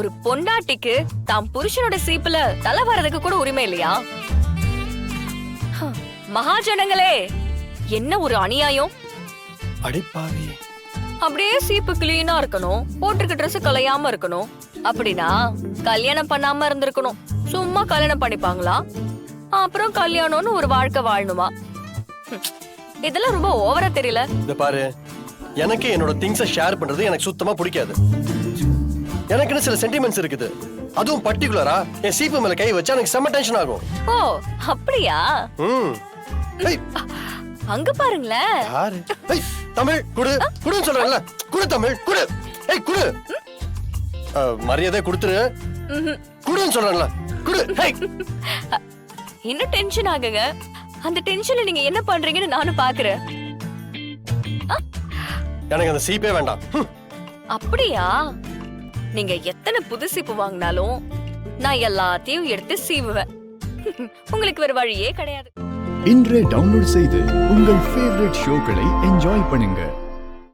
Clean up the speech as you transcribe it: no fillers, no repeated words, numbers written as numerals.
ஒரு பொண்டாட்டிக்கு தாம் புருஷனோட சீப்புல தலை வர்றதுக்கு கூட உரிமை இல்லையா? மகாஜனங்களே, என்ன ஒரு அநியாயம்! அடிப்பாவி. அப்படியே சீப்பு கிளீனா இருக்கணும், போட்டிருக்க ட்ரெஸ் கலையாம இருக்கணும். அப்படின்னா கல்யாணம் பண்ணாம இருந்திருக்கணும். சும்மா கல்யாணம் பண்ணிப்பாங்களா? அப்புறம் கல்யாணம்னு ஒரு வாழ்க்கை வாழணுமா? இதெல்லாம் ரொம்ப ஓவரா தெரியல. இந்த பாரு, எனக்கு என்னோட திங்ஸை ஷேர் பண்றது எனக்கு சுத்தமா பிடிக்காது. எனக்குன்னு சில சென்டிமெண்ட்ஸ் இருக்குது. அதுவும் பர்டிகுலரா என் சீப்பு மேல கை வச்சா எனக்கு செம்ம டென்ஷன் ஆகும். ஓ அப்படியா? ஏய், அங்க பாருங்களேன். யாரு? ஏய், தமிழ் குடு குடுன்னு சொல்றேன்ல. குடு தமிழ் குடு. ஏய் குடு. மரியாதை கொடுத்துரு. குடுன்னு சொல்றேன்ல. குடு. ஏய். இன்னும் டென்ஷன் ஆகுங்க. அந்த டென்ஷன்ல நீங்க என்ன பண்றீங்கன்னு நானும் பாக்குறேன். எனக்கு அந்த சீப்பே வேண்டாம். அப்படியா? நீங்க எத்தனை புது சீப்பு வாங்கினாலும் நான் எல்லாத்தையும் எடுத்து சீவுவேன். உங்களுக்கு வேற வழியே கிடையாது. இன்றே டவுன்லோட் செய்து உங்கள் ஃபேவரட் ஷோக்களை என்ஜாய் பண்ணுங்க.